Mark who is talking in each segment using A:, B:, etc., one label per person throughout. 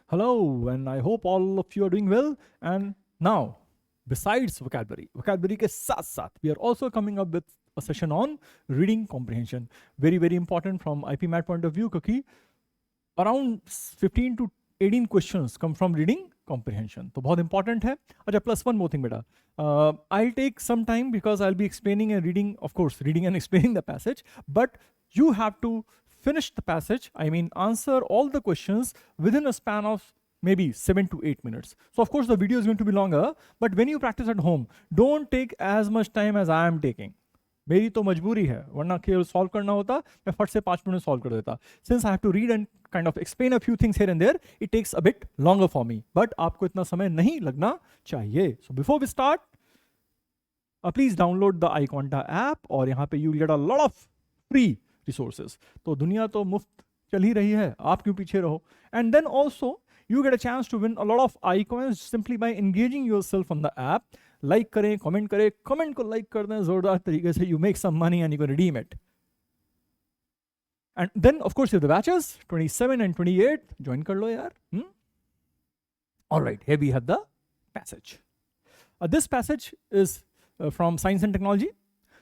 A: Hello, and I hope all of you are doing well. And now, besides vocabulary के साथ साथ, we are also coming up with a session on reading comprehension. Very, very important from IPMAT point of view, क्योंकि around 15 to 18 questions come from reading comprehension. तो बहुत important है. अच्छा, plus one more thing बेटा. I'll take some time because I'll be explaining and reading, of course, reading and explaining the passage, but you have to finish the passage, I mean answer all the questions within a span of maybe 7 to 8 minutes. So of course the video is going to be longer, but when you practice at home, don't take as much time as I am taking. मेरी तो मजबूरी है, वरना केवल solve करना होता मैं फट से 5 मिनट में सॉल्व कर देता. Since I have to read and kind of explain a few things here and there, it takes a bit longer for me. But आपको इतना समय नहीं लगना चाहिए. So before we start, please download the iConta app और यहाँ पे you get a lot of free resources. तो दुनिया तो मुफ्त चल ही रही है, आप क्यों पीछे रहो. And then also you get a chance to win a lot of iCoins simply by engaging yourself on the app. Like करें, कमेंट करें, कमेंट को लाइक कर दें जोरदार तरीके से. You make some money and you can redeem it. And then of course you have the batches 27 and 28. Join कर लो यार. All right, here we have the passage. This passage is from Science and Technology.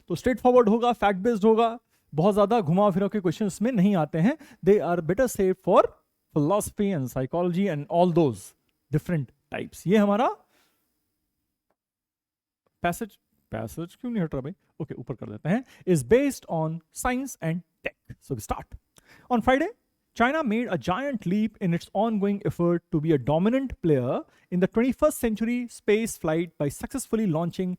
A: तो straight forward होगा, fact based होगा, बहुत ज्यादा घुमा फिरा के क्वेश्चन में नहीं आते हैं. They are better save for philosophy and psychology and all those different types. ये हमारा पैसेज क्यों नहीं हट रहा भाई? ओके, ऊपर कर देते हैं. Is based on science and tech. So we start. On Friday, China made a giant leap in its ongoing effort to be a dominant player in the 21st century space flight by successfully launching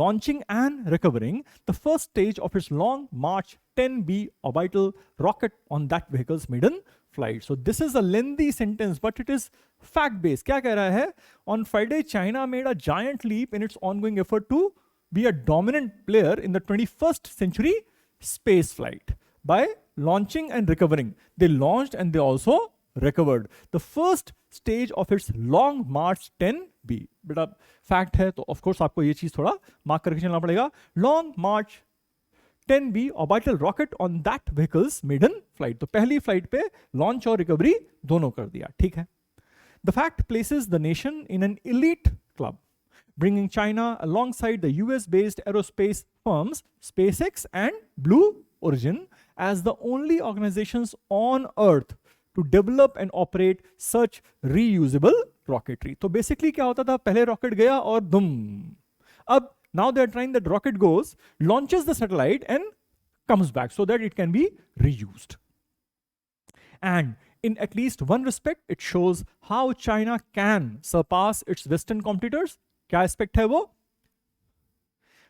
A: launching and recovering the first stage of its Long March 10B orbital rocket on that vehicle's maiden flight. So this is a lengthy sentence, but it is fact-based. क्या कह रहा है? On Friday, China made a giant leap in its ongoing effort to be a dominant player in the 21st century space flight by launching and recovering. They launched and they also recovered the first stage of its Long March 10B. बेटा fact है तो of course आपको ये चीज थोड़ा mark करके चलना पड़ेगा. Long march 10B orbital rocket on that vehicles maiden flight. तो पहली फ्लाइट पे लॉन्च और रिकवरी दोनों कर दिया. ठीक है. The fact places the nation in an elite club, bringing China alongside the US-based aerospace firms SpaceX and Blue Origin as the only organizations on Earth to develop and operate such reusable rocketry. तो basically क्या होता था? पहले rocket गया और दुम. अब now they are trying that rocket goes, launches the satellite and comes back so that it can be reused. And in at least one respect, it shows how China can surpass its Western competitors. क्या aspect है वो?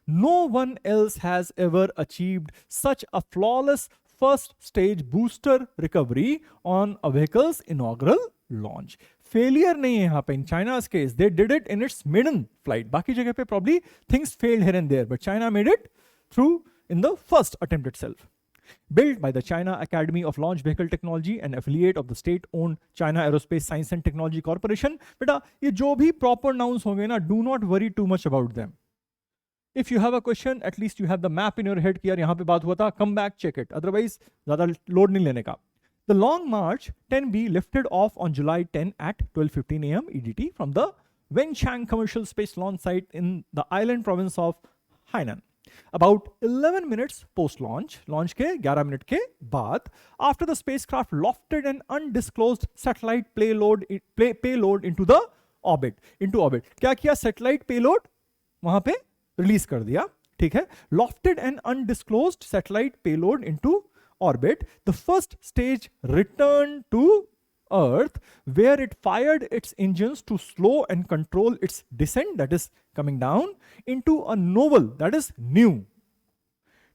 A: No one else has ever achieved such a flawless first stage booster recovery on a vehicle's inaugural launch. Failure नहीं है यहाँ पे. In China's case, they did it in its maiden flight. बाकी जगह पे probably things failed here and there, but China made it through in the first attempt itself. Built by the China Academy of Launch Vehicle Technology, an affiliate of the state-owned China Aerospace Science and Technology Corporation. बेटा ये जो भी proper nouns होंगे ना, do not worry too much about them. If you have a question, at least you have the map in your head कि यार यहाँ पे बात हुआ था. Come back, check it. Otherwise ज़्यादा load नहीं लेने का. The Long March 10B lifted off on July 10 at 12:15 a.m. EDT from the Wenchang Commercial Space Launch Site in the island province of Hainan. About 11 minutes post-launch, launch के 11 minute के बाद, after the spacecraft lofted an undisclosed satellite payload into the orbit. क्या किया? Satellite payload वहाँ पे release कर दिया. ठीक है. Lofted an undisclosed satellite payload into orbit. The first stage returned to Earth, where it fired its engines to slow and control its descent, that is coming down, into a novel, that is new,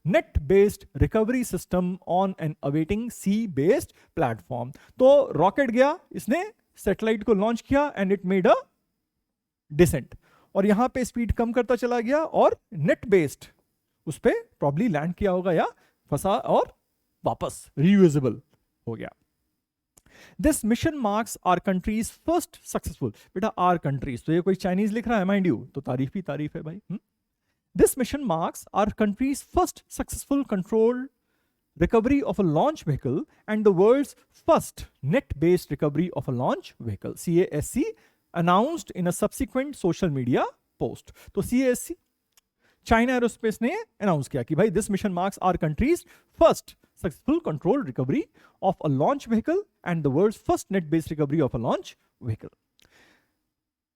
A: net-based recovery system on an awaiting sea-based platform. तो rocket गया, इसने satellite को launch किया and it made a descent. और यहाँ पे speed कम करता चला गया और नेट बेस्ड उस पर प्रॉब्ली लैंड किया होगा या फंसा और वापस रीयूजेबल हो गया. This mission marks our country's first successful. बेटा our countries, तो ये कोई चाइनीज लिख रहा है माइंड यू, तो तारीफ ही तारीफ है भाई. This mission marks our country's first successful controlled recovery of a launch vehicle and the world's first net-based recovery of a launch vehicle, CASC, announced in a subsequent social media post. तो CASC China aerospace ने announce किया कि भाई this mission marks our country's first successful control recovery of a launch vehicle and the world's first net based recovery of a launch vehicle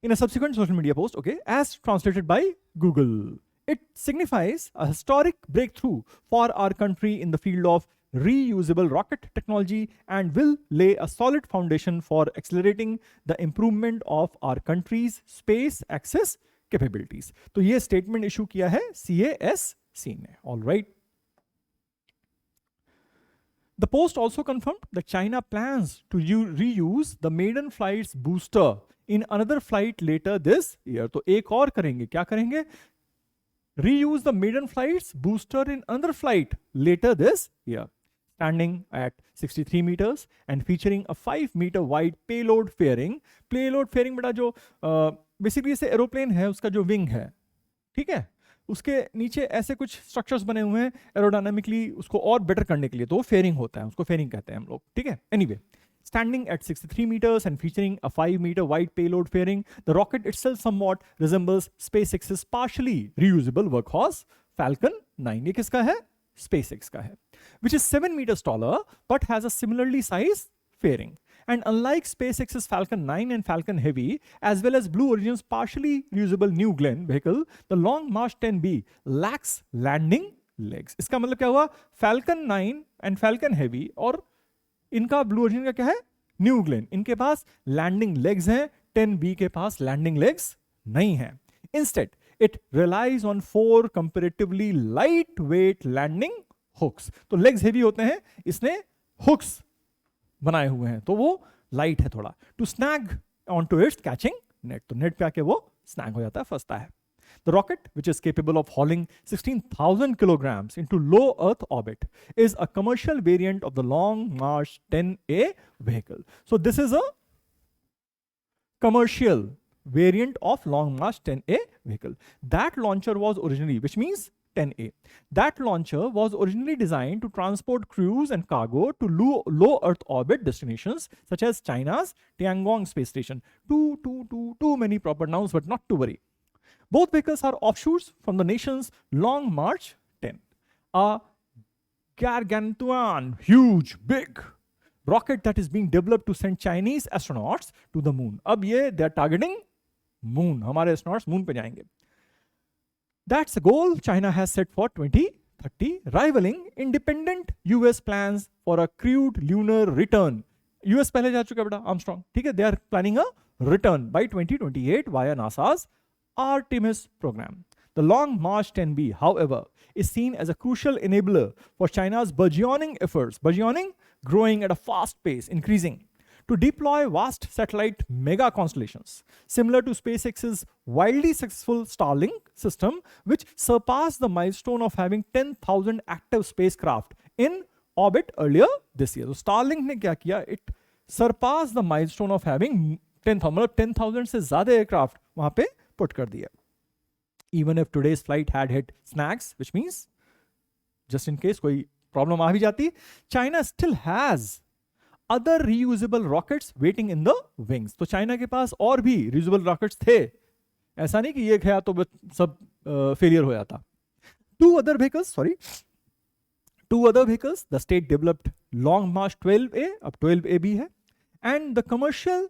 A: in a subsequent social media post, okay, as translated by Google. It signifies a historic breakthrough for our country in the field of reusable rocket technology and will lay a solid foundation for accelerating the improvement of our country's space access capabilities. तो ये statement issue किया है CASC ने. All right. The post also confirmed that China plans to reuse the maiden flight's booster in another flight later this year. तो एक और करेंगे, क्या करेंगे? Reuse the maiden flight's booster in another flight later this year. Standing at 63 meters and featuring a 5-meter wide payload fairing. Payload fairing बेटा जो basically से aeroplane है उसका जो विंग है, ठीक है, उसके नीचे ऐसे कुछ स्ट्रक्चर्स बने हुए हैं एरोडायनामिकली उसको और बेटर करने के लिए, तो वो फेयरिंग होता है, उसको फेयरिंग कहते हैं हम लोग, ठीक है. Anyway, standing at 63 meters and featuring a 5-meter wide payload fairing, the rocket itself somewhat resembles SpaceX's partially reusable workhorse Falcon 9. ये किसका है? SpaceX का है, which is 7 meters taller but has a similarly sized fairing. And unlike SpaceX's Falcon 9 and Falcon Heavy, as well as Blue Origin's partially reusable New Glenn vehicle, the Long March 10B lacks landing legs. इसका मतलब क्या हुआ? Falcon 9 and Falcon Heavy और इनका blue origin का क्या है? New Glenn, इनके पास लैंडिंग लेग्स हैं, 10B के पास लैंडिंग लेग्स नहीं है. Instead it relies on 4 comparatively light weight landing hooks. तो लेग्स हेवी होते हैं, इसने हुक्स बनाए हुए हैं तो वो लाइट है थोड़ा, to snag on to its catching net. तो नेट पे आके वो स्नैग हो जाता है, फंसता है. The rocket, which is capable of hauling 16,000 kilograms into low Earth orbit, is a commercial variant of the Long March 10A vehicle. So this is a commercial variant of Long March 10A vehicle. That launcher was originally, which means 10A. That launcher was originally designed to transport crews and cargo to low Earth orbit destinations such as China's Tiangong space station. Too many proper nouns, but not to worry. Both vehicles are offshoots from the nation's Long March 10, a gargantuan, huge, big rocket that is being developed to send Chinese astronauts to the moon. अब ये they are targeting moon, हमारे astronauts moon पे जाएंगे. That's a goal China has set for 2030, rivaling independent US plans for a crewed lunar return. US पहले जा चुका बेटा, Armstrong, ठीक है, they are planning a return by 2028 via NASA's Artemis program. The Long March 10B, however, is seen as a crucial enabler for China's burgeoning efforts, growing at a fast pace, increasing, to deploy vast satellite mega constellations, similar to SpaceX's wildly successful Starlink system, which surpassed the milestone of having 10,000 active spacecraft in orbit earlier this year. So Starlink ने क्या किया? It surpassed the milestone of having 10,000, मतलब 10,000 से ज़्यादा aircraft वहाँ पे put कर दिया. Even if today's flight had hit snags, which means just in case कोई प्रॉब्लम आ भी जाती, China still has other reusable rockets waiting in the wings. तो चाइना के पास और भी reusable rockets थे, ऐसा नहीं कि ये गया तो सब फेलियर हो जाता. Two other vehicles, the state developed Long March 12A, अब 12A भी है, and the commercial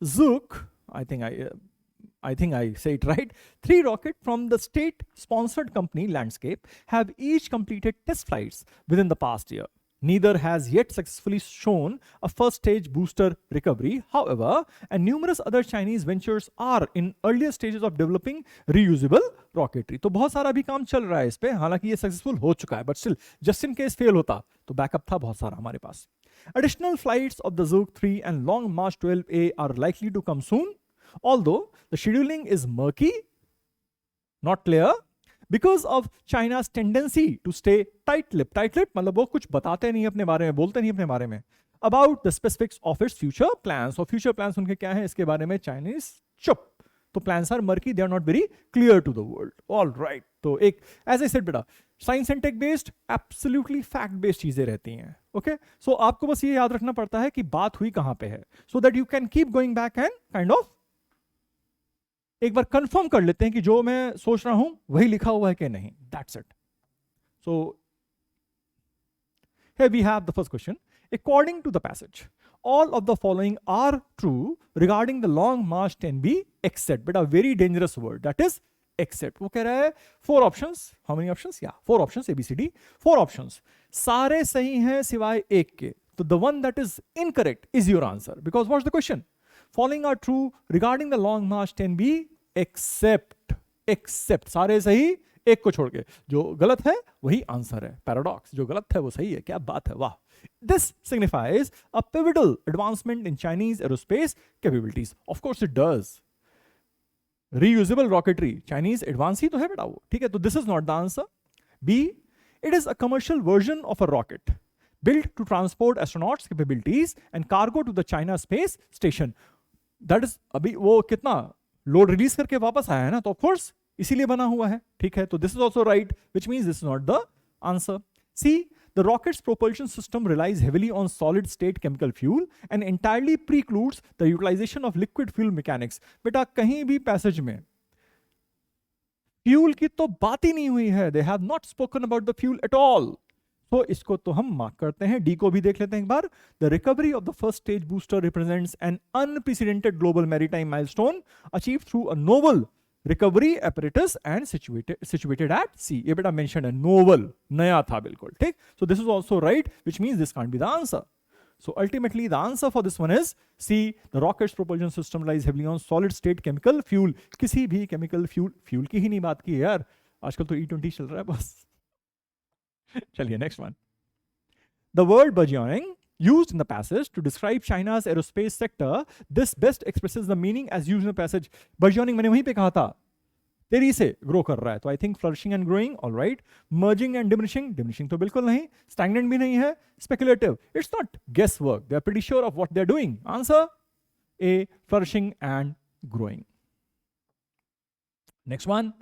A: Zhuk, I think I say it right, 3 rockets from the state-sponsored company Landscape have each completed test flights within the past year. Neither has yet successfully shown a first-stage booster recovery. However, and numerous other Chinese ventures are in earlier stages of developing reusable rocketry. तो बहुत सारा भी काम चल रहा है इस पे, हालांकि ये सक्सेसफुल हो चुका है, but still, just in case fail होता, तो बैकअप था बहुत सारा हमारे पास. Additional flights of the Zhuk 3 and Long March 12A are likely to come soon, although the scheduling is murky, not clear, because of China's tendency to stay tight-lipped. Tight-lipped मतलब वो कुछ बताते नहीं अपने बारे में, बोलते नहीं अपने बारे में, about the specifics of its future plans. और future plans उनके क्या हैं इसके बारे में Chinese चुप, तो plans are murky, they are not very clear to the world. All right, तो एक एज आई सेड बेटा, science and tech based absolutely fact based चीजें रहती हैं. ओके, सो आपको बस ये याद रखना पड़ता है कि बात हुई कहां पे है, so that you can keep going back and kind of एक बार कंफर्म कर लेते हैं कि जो मैं सोच रहा हूं वही लिखा हुआ है कि नहीं. That's it. So here we have the first question. According to the passage, all of the following are true regarding the long march 10B except, but a very dangerous word, that is except. वो कह रहा है 4 options. How many options? Yeah, 4 options, A B C D. 4 options. सारे सही हैं सिवाय एक के. तो the one that is incorrect is your answer, because what's the question? Following are true regarding the long march 10B except. सारे सही, एक को छोड़ के. जो गलत है वही आंसर है. पैराडॉक्स, जो गलत है वो सही है. क्या बात है, वाह. This signifies a pivotal advancement in Chinese aerospace capabilities. Of course it does. Reusable rocketry, Chinese advance ही तो है बेटा वो, ठीक है. तो this is not the answer. B, it is a commercial version of a rocket built to transport astronauts capabilities and cargo to the China space station. That is, अभी वो कितना लोड रिलीज करके वापस आया है ना, तो ऑफ कोर्स इसीलिए बना हुआ है, ठीक है. तो this is also right, which means this is not the answer. See, the rocket's propulsion system relies heavily on solid state chemical fuel and entirely precludes the utilization of liquid fuel mechanics. बेटा कहीं भी passage में fuel की तो बात ही नहीं हुई है. they have not spoken about the fuel at all. तो इसको तो हम मार्क करते हैं. डी को भी देख लेते हैं एक बार. The recovery of the first stage booster represents an unprecedented global maritime milestone achieved through a novel recovery apparatus and situated at sea. ये बेटा mentioned है, novel, नया था बिल्कुल, ठीक. So this is also right, which means this can't be the answer. So ultimately the answer for this one is C. The rocket's propulsion system relies heavily on solid state chemical fuel. किसी भी chemical fuel की ही नहीं बात की है यार. आजकल तो E20 चल रहा है बस. चलिए next one. The word burgeoning used in the passage to describe China's aerospace sector, this best expresses the meaning as used in the passage. Burgeoning मैंने वहीं पे कहा था, तेजी से ग्रो कर रहा है, तो I think flourishing and growing. All right. Merging and diminishing तो बिल्कुल नहीं. स्टैग्नेंट भी नहीं है. Speculative, it's not guess work, they are pretty sure of what they are doing. Answer A, flourishing and growing. Next one.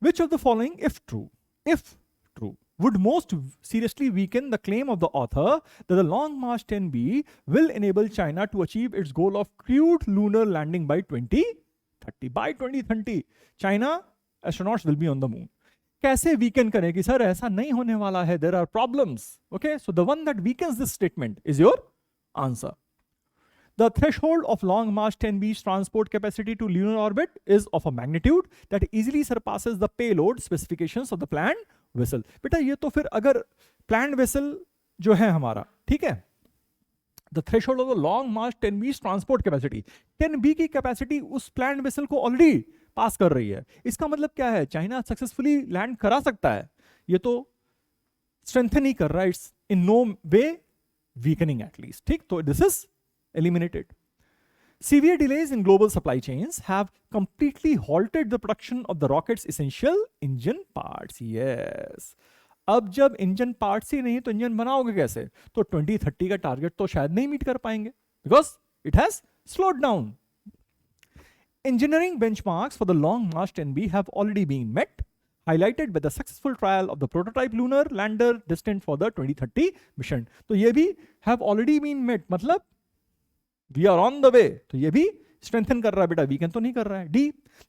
A: Which of the following, if true, would most seriously weaken the claim of the author that the Long March 10B will enable China to achieve its goal of crewed lunar landing by 2030. By 2030, China astronauts will be on the moon. कैसे weaken करेगी sir? ऐसा नहीं होने वाला है. There are problems. Okay, so the one that weakens this statement is your answer. The threshold of Long March 10B's transport capacity to lunar orbit is of a magnitude that easily surpasses the payload specifications of the planned vessel. बेटा ये तो फिर अगर planned vessel जो है हमारा, ठीक है, the threshold of the Long March 10B's transport capacity, 10B की capacity उस planned vessel को already पास कर रही है. इसका मतलब क्या है? चाइना सक्सेसफुली लैंड करा सकता है. ये तो स्ट्रेंथन ही कर रहा है. It's in no way weakening at least, ठीक. तो this is eliminated. Severe delays in global supply chains have completely halted the production of the rocket's essential engine parts. Yes. अब जब इंजन पार्ट्स ही नहीं तो engine बनाओगे कैसे? तो 2030 का टारगेट तो शायद नहीं मीट कर पाएंगे, because it has slowed down. Engineering benchmarks for the Long March 10B have already been met, highlighted by the successful trial of the prototype lunar lander destined for the 2030 mission. तो ये भी have already been met, मतलब we are on the way. तो ये भी strengthen कर रहा है बेटा, weaken तो नहीं कर रहा है. D,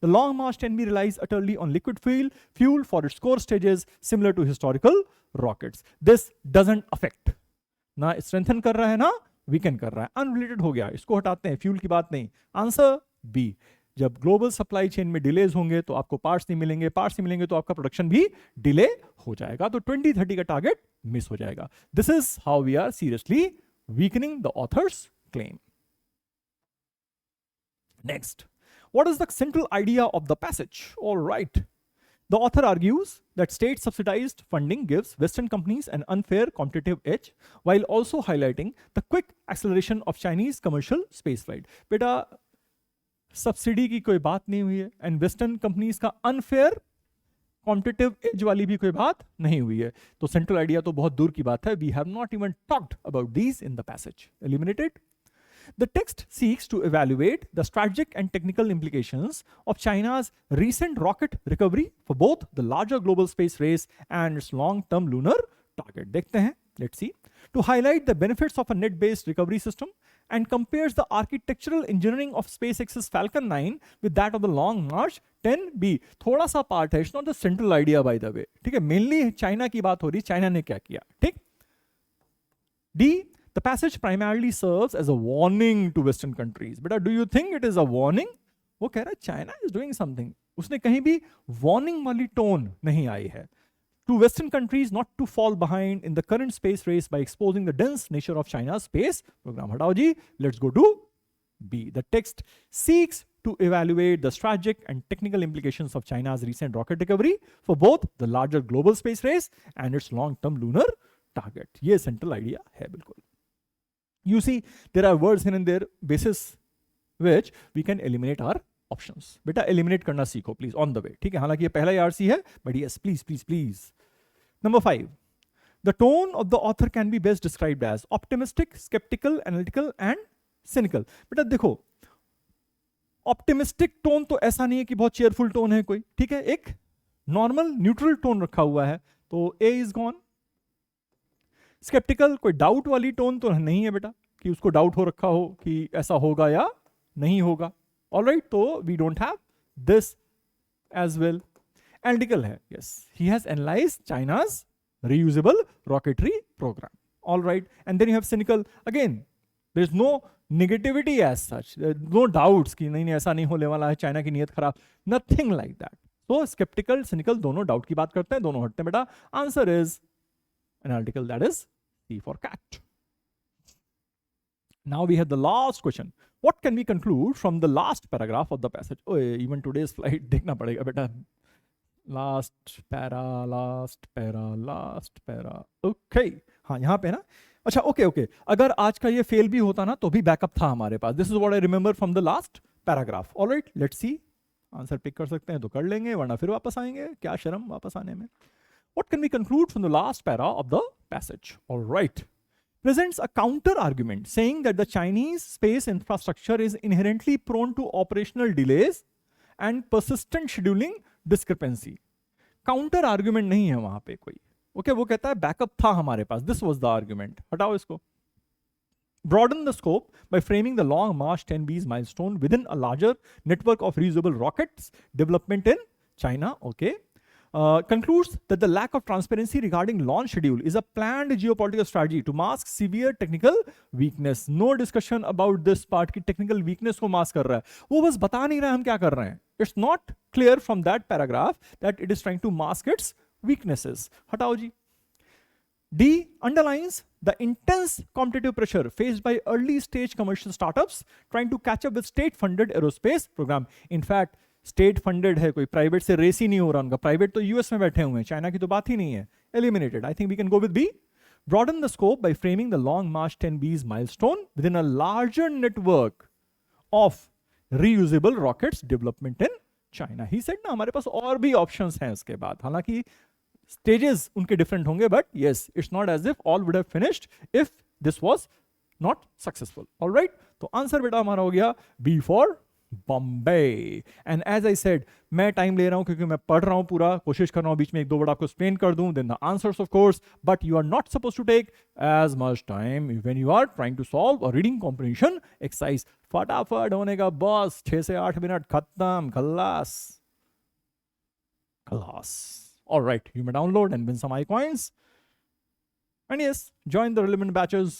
A: the Long March 10B relies utterly on liquid fuel for its core stages, similar to historical rockets. This doesn't affect, ना strengthen कर रहा है ना weaken कर रहा है. Unrelated हो गया, इसको हटाते हैं, fuel की बात नहीं. Answer B. जब ग्लोबल सप्लाई चेन में डिलेज होंगे तो आपको पार्ट्स नहीं मिलेंगे, पार्ट्स नहीं मिलेंगे तो आपका प्रोडक्शन भी डिले हो जाएगा, तो 2030 का टारगेट मिस हो जाएगा. This is how we are seriously weakening the author's claim. Next, what is the central idea of the passage? All right. The author argues that state subsidized funding gives Western companies an unfair competitive edge while also highlighting the quick acceleration of Chinese commercial spaceflight. बेटा subsidy की कोई बात नहीं हुई है and western companies का unfair competitive as वाली भी कोई बात नहीं हुई है. तो सेंट्रल आइडिया तो बहुत दूर की बात है. We have not even talked about these in the passage. Eliminated. The text seeks to evaluate the strategic and technical implications of China's recent rocket recovery for both the larger global space race and its long-term lunar target. देखते हैं, let's see. To highlight the benefits of a net-based recovery system and compares the architectural engineering of SpaceX's Falcon 9 with that of the Long March 10B. थोड़ा सा part है, it's not the central idea by the way. ठीक है, mainly China की बात हो रही, China ने क्या किया. ठीक. D. The passage primarily serves as a warning to Western countries. But do you think it is a warning? वो कह रहा है China is doing something. उसने कहीं भी warning वाली tone नहीं आई है. To Western countries not to fall behind in the current space race by exposing the dense nature of China's space program. हटाओ जी, let's go to B. The text seeks to evaluate the strategic and technical implications of China's recent rocket recovery for both the larger global space race and its long-term lunar target. ये central idea है बिल्कुल. You see, there are words here and there basis which we can eliminate our options. बेटा eliminate करना सीखो please on the way. ठीक है, हालांकि ये पहला RC है, but yes, please. Number 5. The tone of the author can be best described as optimistic, skeptical, analytical and cynical. बेटा देखो, optimistic tone तो ऐसा नहीं है कि बहुत cheerful tone है कोई. ठीक है, एक normal neutral tone रखा हुआ है, तो A is gone. स्केप्टिकल कोई डाउट वाली टोन तो नहीं है बेटा कि उसको डाउट हो रखा हो कि ऐसा होगा या नहीं होगा. ऑलराइट, तो we don't have this as well. Analytical है, yes, he has analysed China's reusable rocketry program. Alright, and then you have cynical. Again there is no negativity as such, no doubts कि नहीं ऐसा नहीं होने वाला है, China की नीयत खराब, नथिंग लाइक दैट. तो स्केप्टिकल सिनिकल दोनों डाउट की बात करते हैं, दोनों हटते हैं बेटा. Answer is analytical, that is C for cat. Now we have the last question. What can we conclude from the last paragraph of the passage? Oh, even today's flight देखना पड़ेगा बेटा. Last para. Okay. हाँ, यहाँ पे ना. अच्छा, okay. अगर आज का ये फेल भी होता ना तो भी बैकअप था हमारे पास. This is what I remember from the last paragraph. All right, let's see. Answer pick कर सकते हैं तो कर लेंगे, वरना फिर वापस आएंगे. क्या शर्म वापस आने में. What can we conclude from the last para of the passage? All right. Presents a counter argument saying that the Chinese space infrastructure is inherently prone to operational delays and persistent scheduling discrepancy. Counter argument नहीं है वहां पे कोई. Okay, वो कहता है backup था हमारे पास. This was the argument. हटाओ इसको. Broaden the scope by framing the Long March 10B's milestone within a larger network of reusable rockets development in China. Okay. Concludes that the lack of transparency regarding launch schedule is a planned geopolitical strategy to mask severe technical weakness. No discussion about this part कि technical weakness को mask कर रहा है. वो बस बता नहीं रहा है हम क्या कर रहे हैं. It's not clear from that paragraph that it is trying to mask its weaknesses. हटाओ जी. D underlines the intense competitive pressure faced by early stage commercial startups trying to catch up with state-funded aerospace program. In fact, state funded है, कोई private से race ही नहीं हो रहा उनका. Private तो US में बैठे हुए हैं, चाइना की तो बात ही नहीं है. Eliminated. I think we can go with B. Broaden the scope by framing the Long March 10B's milestone within a larger network of reusable rockets development in China. He said ना हमारे पास और भी options हैं उसके बाद. हालांकि stages उनके different होंगे, but yes, it's not as if all would have finished if this was not successful. Alright, तो आंसर बेटा हमारा हो गया B for Bombay. And as I said, मैं टाइम ले रहा हूं क्योंकि मैं पढ़ रहा हूं पूरा, कोशिश कर रहा हूं बीच में एक दो वर्ड आपको एक्सप्लेन कर दूं, then the answers of course, but you are not suppose to take as much time when you are trying to solve a reading comprehension exercise. फटाफट होने का बस, 6 से 8 मिनट, खत्म, खल्लास. All right, you may download and win some iCoins. And yes, join the relevant batches.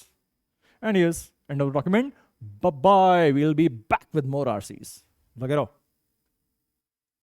A: And yes, end of the document. Bye-bye. We'll be back with more RCs. लगे रहो.